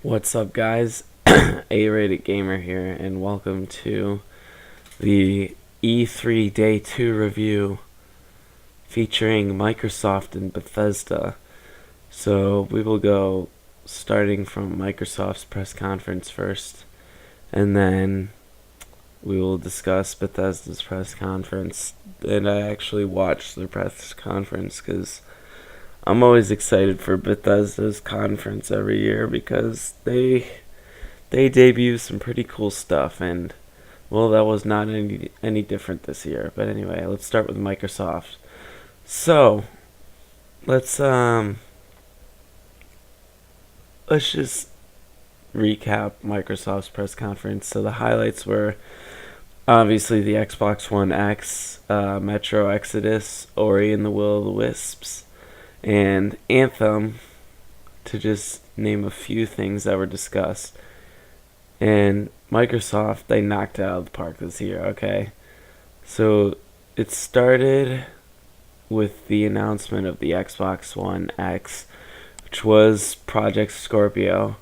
What's up, guys? A-Rated Gamer here, and welcome to the E3 Day 2 review featuring Microsoft and Bethesda. So we will go starting from Microsoft's press conference first, and then we will discuss Bethesda's press conference. And I actually watched their press conference because I'm always excited for Bethesda's conference every year because they debut some pretty cool stuff, and well, that was not any different this year. But anyway, let's start with Microsoft. So let's let's just recap Microsoft's press conference. So the highlights were obviously the Xbox One X, Metro Exodus, Ori and the Will of the Wisps, and Anthem, to just name a few things that were discussed. And Microsoft, they knocked it out of the park this year, okay? So it started with the announcement of the Xbox One X, which was Project Scorpio,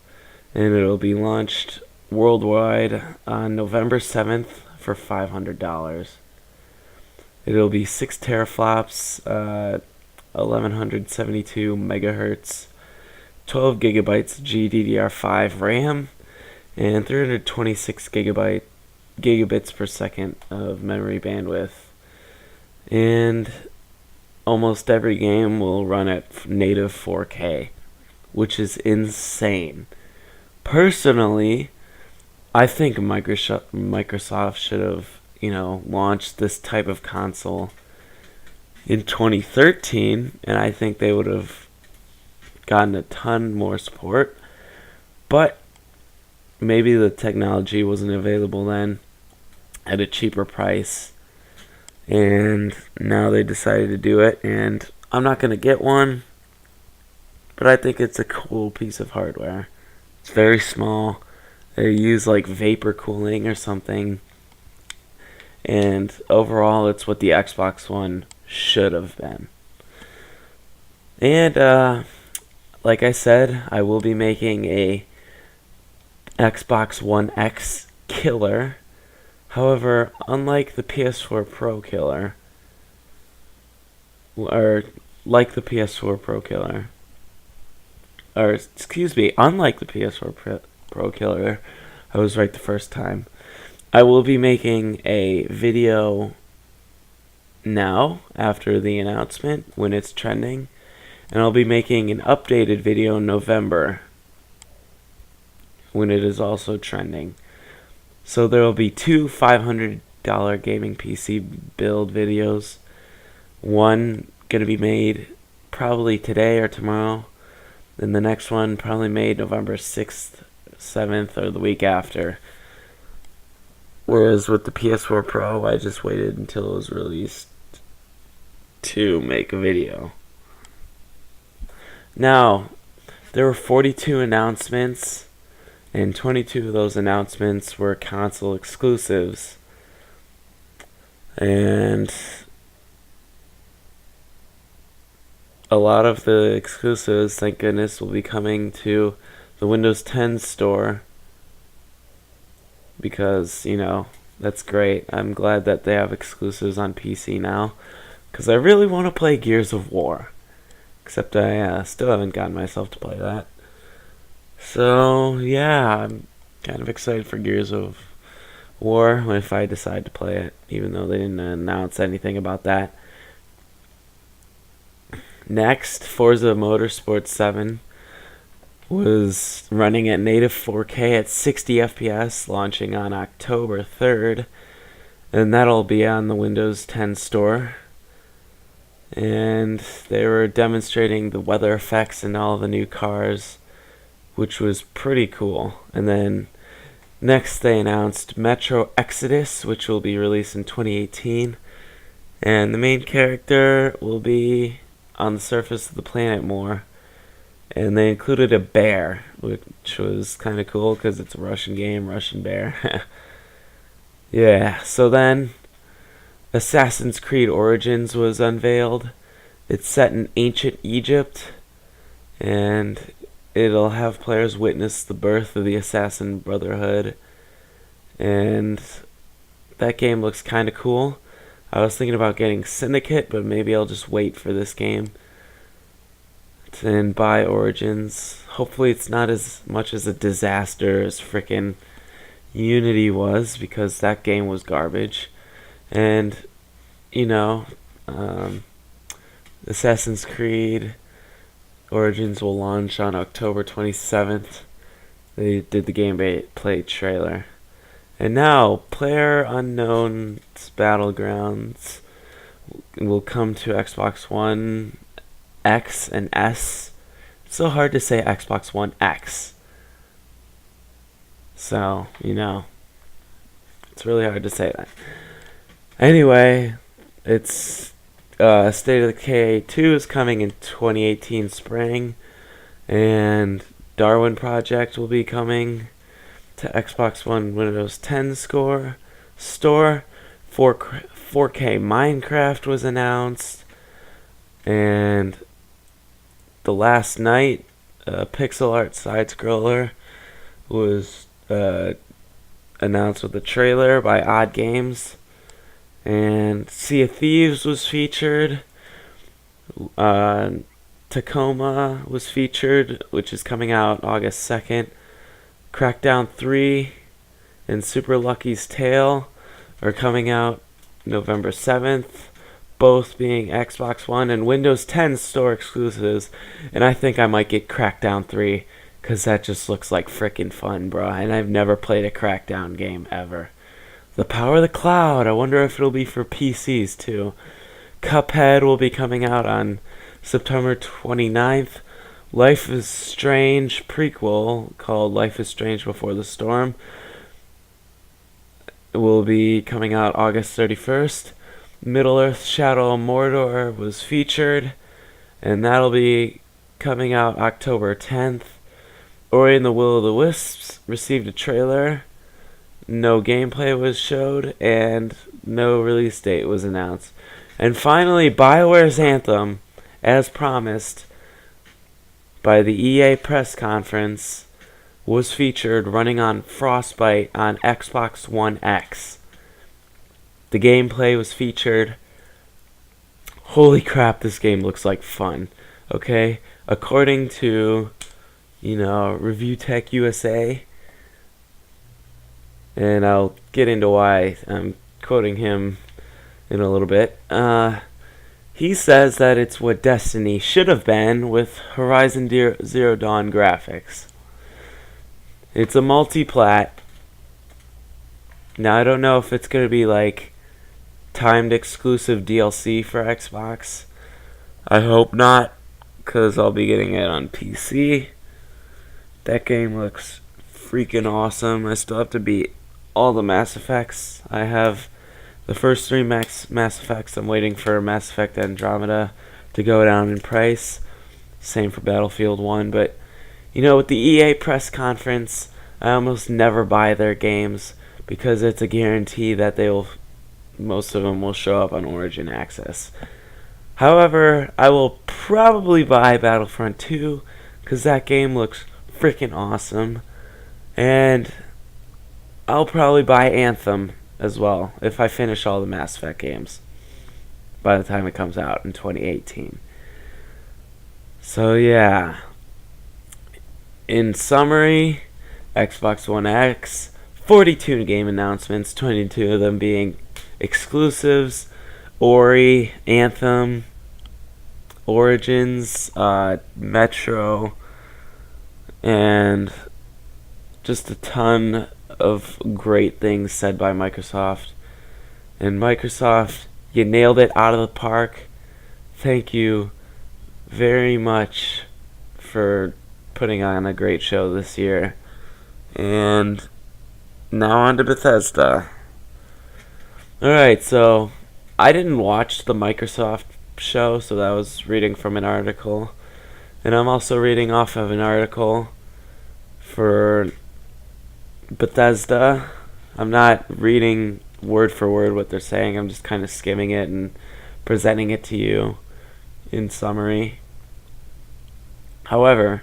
and it'll be launched worldwide on November 7th for $500. It'll be 6 teraflops, 1172 megahertz, 12 gigabytes GDDR5 RAM, and 326 gigabits per second of memory bandwidth. And almost every game will run at native 4K, which is insane. Personally, I think Microsoft should have, launched this type of console in 2013, and I think they would have gotten a ton more support. But maybe the technology wasn't available then at a cheaper price, and now they decided to do it. And I'm not going to get one, but I think it's a cool piece of hardware. It's very small. They use like vapor cooling or something, and overall it's what the Xbox One should have been. And like I said, I will be making a Xbox One X killer. However, unlike the PS4 Pro killer, or like the PS4 Pro killer, or excuse me, unlike the PS4 Pro killer, I was right the first time. I will be making a video now after the announcement when it's trending, and I'll be making an updated video in November when it is also trending. So there will be two $500 gaming PC build videos. One going to be made probably today or tomorrow, and the next one probably made November 6th, 7th, or the week after. Whereas with the PS4 Pro, I just waited until it was released to make a video. Now, there were 42 announcements, and 22 of those announcements were console exclusives. And a lot of the exclusives, thank goodness, will be coming to the Windows 10 store, because, that's great. I'm glad that they have exclusives on PC now, because I really want to play Gears of War. Except I still haven't gotten myself to play that. So, yeah, I'm kind of excited for Gears of War if I decide to play it, even though they didn't announce anything about that. Next, Forza Motorsport 7 was running at native 4K at 60 FPS, launching on October 3rd, and that'll be on the Windows 10 store. And they were demonstrating the weather effects in all the new cars, which was pretty cool. And then next they announced Metro Exodus, which will be released in 2018, and the main character will be on the surface of the planet more. And they included a bear, which was kind of cool because it's a Russian game, Russian bear. Yeah, so then Assassin's Creed Origins was unveiled. It's set in ancient Egypt, and it'll have players witness the birth of the Assassin Brotherhood, and that game looks kind of cool. I was thinking about getting Syndicate, but maybe I'll just wait for this game and buy Origins. Hopefully it's not as much as a disaster as frickin' Unity was, because that game was garbage. And, you know, Assassin's Creed Origins will launch on October 27th. They did the gameplay trailer. And now, PlayerUnknown's Battlegrounds will come to Xbox One X and S. It's so hard to say Xbox One X. So, it's really hard to say that. Anyway, it's State of Decay 2 is coming in 2018 spring, and Darwin Project will be coming to Xbox One Windows 10 store. 4K Minecraft was announced, and The Last Night, a pixel art side scroller, was announced with a trailer by Odd Games. And Sea of Thieves was featured. Tacoma was featured, which is coming out August 2nd. Crackdown 3 and Super Lucky's Tale are coming out November 7th, both being Xbox One and Windows 10 store exclusives. And I think I might get Crackdown 3, because that just looks like frickin' fun, bro. And I've never played a Crackdown game ever. The Power of the Cloud, I wonder if it'll be for PCs too. Cuphead will be coming out on September 29th. Life is Strange prequel called Life is Strange Before the Storm will be coming out August 31st. Middle-earth Shadow of Mordor was featured, and that'll be coming out October 10th. Ori and the Will of the Wisps received a trailer. No gameplay was showed, and no release date was announced. And finally, BioWare's Anthem, as promised by the EA press conference, was featured running on Frostbite on Xbox One X. The gameplay was featured. Holy crap, this game looks like fun. Okay? According to, Review Tech USA, and I'll get into why I'm quoting him in a little bit. He says that it's what Destiny should have been with Horizon Zero Dawn graphics. It's a multi-plat. Now, I don't know if it's going to be like timed exclusive DLC for Xbox. I hope not, because I'll be getting it on PC. That game looks freaking awesome. I still have to beat all the Mass Effects. I have the first 3 Mass Effects. I'm waiting for Mass Effect Andromeda to go down in price. Same for Battlefield 1. But, with the EA press conference, I almost never buy their games because it's a guarantee that most of them will show up on Origin Access. However, I will probably buy Battlefront 2 because that game looks freaking awesome. And I'll probably buy Anthem as well if I finish all the Mass Effect games by the time it comes out in 2018. So yeah, in summary, Xbox One X, 42 game announcements, 22 of them being exclusives: Ori, Anthem, Origins, Metro, and just a ton of great things said by Microsoft. And Microsoft, you nailed it out of the park. Thank you very much for putting on a great show this year. And now on to Bethesda. Alright, so I didn't watch the Microsoft show, so that was reading from an article. And I'm also reading off of an article for Bethesda. I'm not reading word for word what they're saying. I'm just kind of skimming it and presenting it to you in summary. However,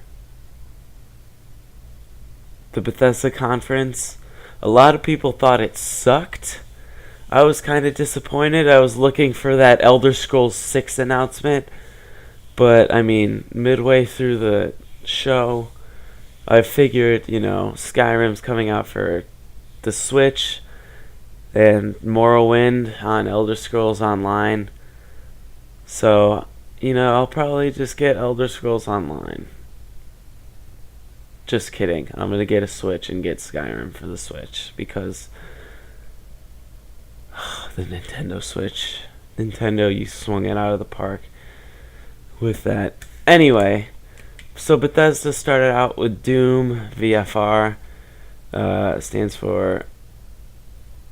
the Bethesda conference. A lot of people thought it sucked. I was kind of disappointed. I was looking for that Elder Scrolls 6 announcement. But, I mean, midway through the show, I figured, Skyrim's coming out for the Switch and Morrowind on Elder Scrolls Online. So, I'll probably just get Elder Scrolls Online. Just kidding. I'm going to get a Switch and get Skyrim for the Switch because the Nintendo Switch. Nintendo, you swung it out of the park with that. Anyway, so Bethesda started out with Doom VFR. Stands for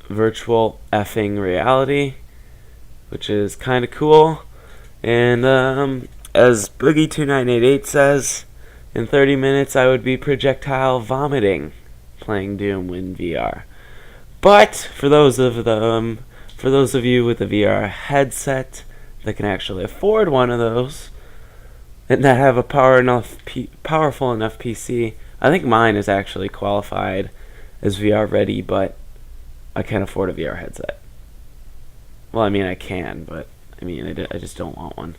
Virtual Effing Reality, which is kind of cool. And as Boogie2988 says, in 30 minutes I would be projectile vomiting playing Doom in VR. But for those of you with a VR headset that can actually afford one of those and that have a powerful enough PC, I think mine is actually qualified as VR ready, but I can't afford a VR headset. Well, I mean I can, but I just don't want one.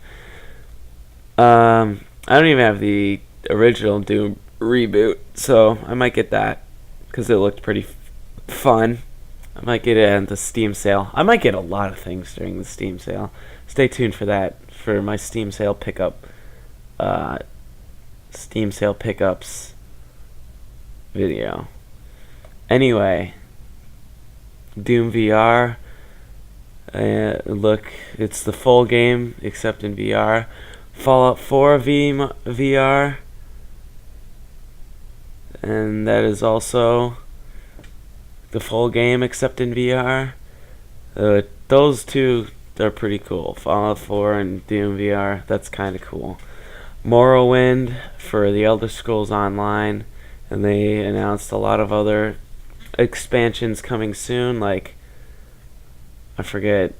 I don't even have the original Doom reboot, so I might get that because it looked pretty fun. I might get it at the Steam sale. I might get a lot of things during the Steam sale. Stay tuned for that, for my Steam sale pickups video. Anyway, Doom VR. Look, it's the full game except in VR. Fallout 4 VR, and that is also the full game except in VR. Those two are pretty cool. Fallout 4 and Doom VR, that's kind of cool. Morrowind for the Elder Scrolls Online, and they announced a lot of other expansions coming soon, like I forget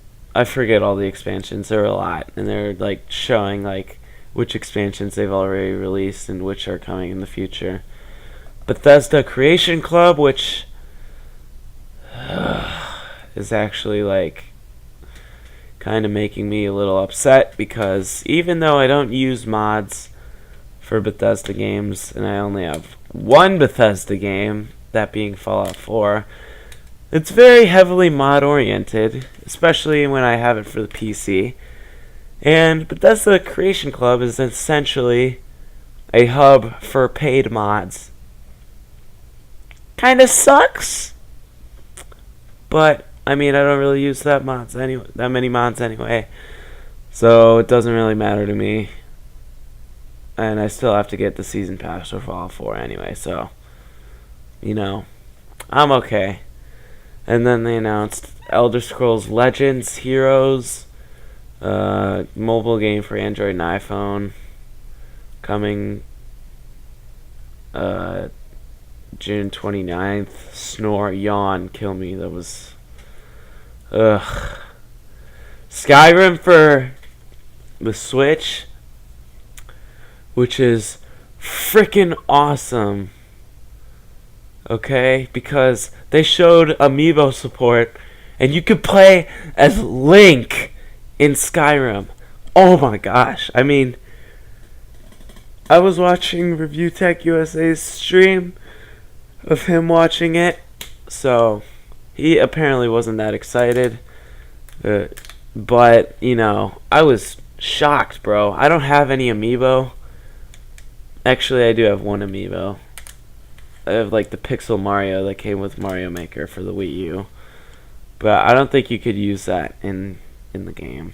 all the expansions. There are a lot, and they're like showing like which expansions they've already released and which are coming in the future. Bethesda Creation Club, which is actually like kind of making me a little upset because even though I don't use mods for Bethesda games and I only have one Bethesda game, that being Fallout 4, it's very heavily mod oriented, especially when I have it for the PC. And Bethesda Creation Club is essentially a hub for paid mods. Kinda sucks, but I don't really use that many mods anyway, so it doesn't really matter to me. And I still have to get the season pass for Fallout 4 anyway, so I'm okay. And then they announced Elder Scrolls Legends Heroes, mobile game for Android and iPhone, coming June 29th. Snore, yawn, kill me. That was Skyrim for the Switch, which is freaking awesome. Okay, because they showed amiibo support and you could play as Link in Skyrim. Oh my gosh. I was watching Review Tech USA's stream of him watching it, so he apparently wasn't that excited. But, I was shocked, bro. I don't have any amiibo. Actually, I do have one amiibo. I have like the Pixel Mario that came with Mario Maker for the Wii U, but I don't think you could use that in the game.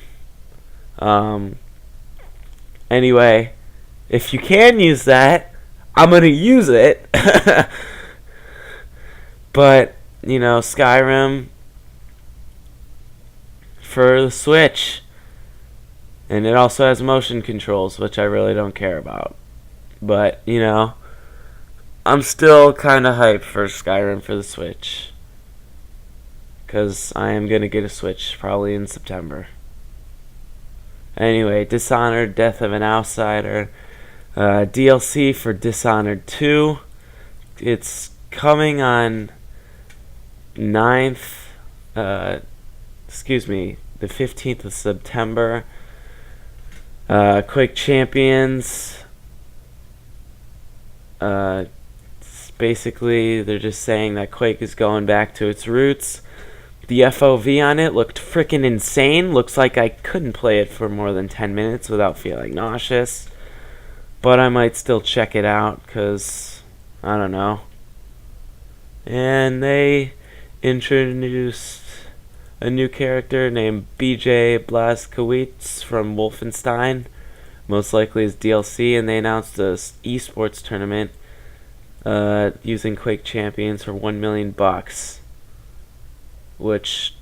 Anyway, if you can use that, I'm gonna use it. But Skyrim for the Switch, and it also has motion controls, which I really don't care about. But I'm still kind of hyped for Skyrim for the Switch, because I am going to get a Switch probably in September. Anyway, Dishonored, Death of an Outsider, DLC for Dishonored 2. It's coming on 9th, the 15th of September. Quake Champions. Basically, they're just saying that Quake is going back to its roots. The FOV on it looked freaking insane. Looks like I couldn't play it for more than 10 minutes without feeling nauseous. But I might still check it out because, I don't know. And they introduced a new character named BJ Blazkowicz from Wolfenstein. Most likely is DLC, and they announced a esports tournament using Quake Champions for $1 million. Which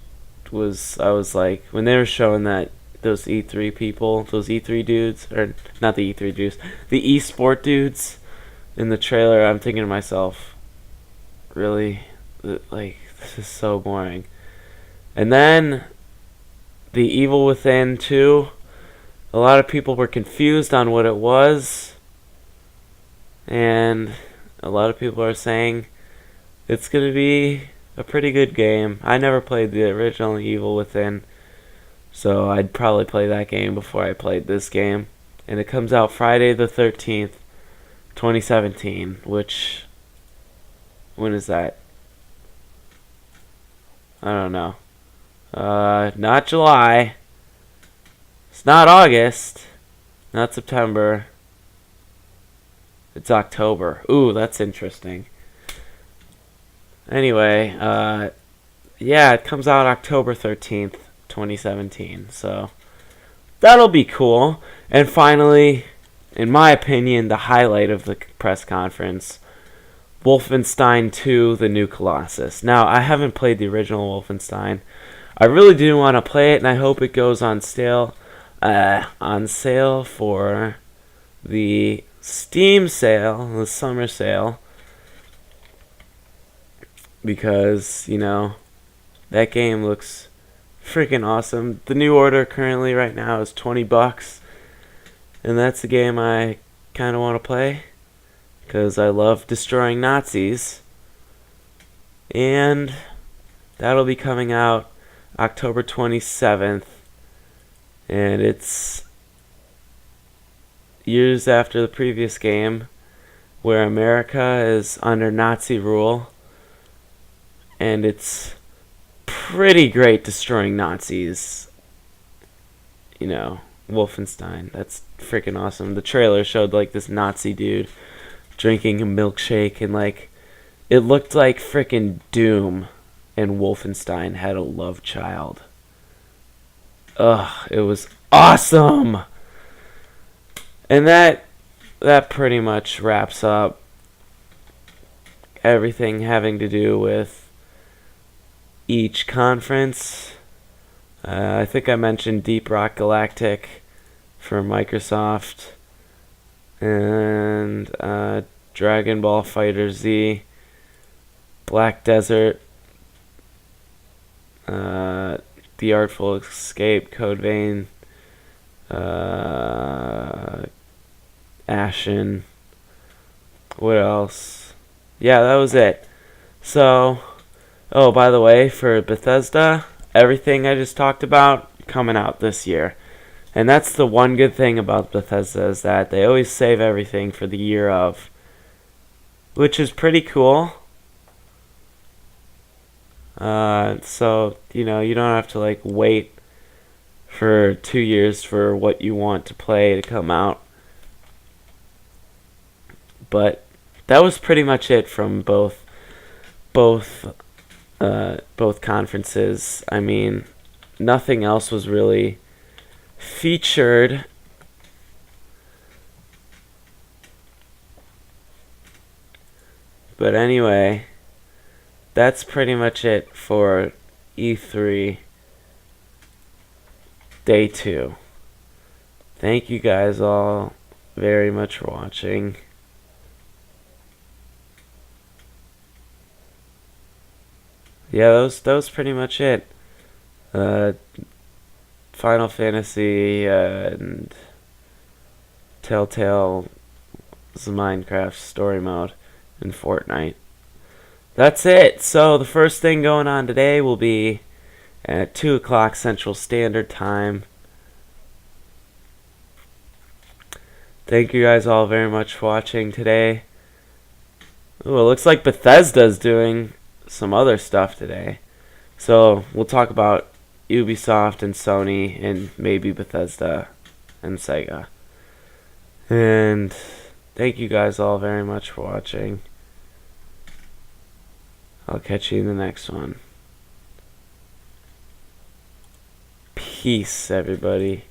I was like, when they were showing that those E3 people, those E3 dudes, or not the E3 dudes, the esport dudes in the trailer, I'm thinking to myself, really? Like, this is so boring. And then, The Evil Within 2, a lot of people were confused on what it was, and a lot of people are saying it's going to be a pretty good game. I never played the original Evil Within, so I'd probably play that game before I played this game. And it comes out Friday the 13th, 2017, which, when is that? I don't know. Not July. It's not August. Not September. It's October. Ooh, that's interesting. Anyway, yeah, it comes out October 13th, 2017. So, that'll be cool. And finally, in my opinion, the highlight of the press conference, Wolfenstein 2, The New Colossus. Now, I haven't played the original Wolfenstein. I really do want to play it, and I hope it goes on sale for the Steam sale, the summer sale, because, you know, that game looks freaking awesome. The New Order currently right now is $20, and that's a game I kind of want to play because I love destroying Nazis. And that'll be coming out October 27th, and it's years after the previous game where America is under Nazi rule, and it's pretty great destroying Nazis. You know, Wolfenstein, that's freaking awesome. The trailer showed like this Nazi dude drinking a milkshake, and like it looked like freaking Doom and Wolfenstein had a love child. Ugh, it was awesome. And that pretty much wraps up everything having to do with each conference. I think I mentioned Deep Rock Galactic for Microsoft, and Dragon Ball Fighter Z, Black Desert, The Artful Escape, Code Vein, Ashen. What else? Yeah, that was it. So, oh, by the way, for Bethesda, everything I just talked about coming out this year. And that's the one good thing about Bethesda, is that they always save everything for the year of, which is pretty cool. So, you know, you don't have to like wait for 2 years for what you want to play to come out. But that was pretty much it from both conferences. I mean, nothing else was really featured. But anyway, that's pretty much it for E3 Day 2. Thank you guys all very much for watching. Yeah, that was pretty much it. Final Fantasy and Telltale's Minecraft story mode and Fortnite. that's it. So the first thing going on today will be at 2 o'clock Central Standard Time. Thank you guys all very much for watching today. Ooh, it looks like Bethesda's doing some other stuff today. So we'll talk about Ubisoft and Sony and maybe Bethesda and Sega. And thank you guys all very much for watching. I'll catch you in the next one. Peace, everybody.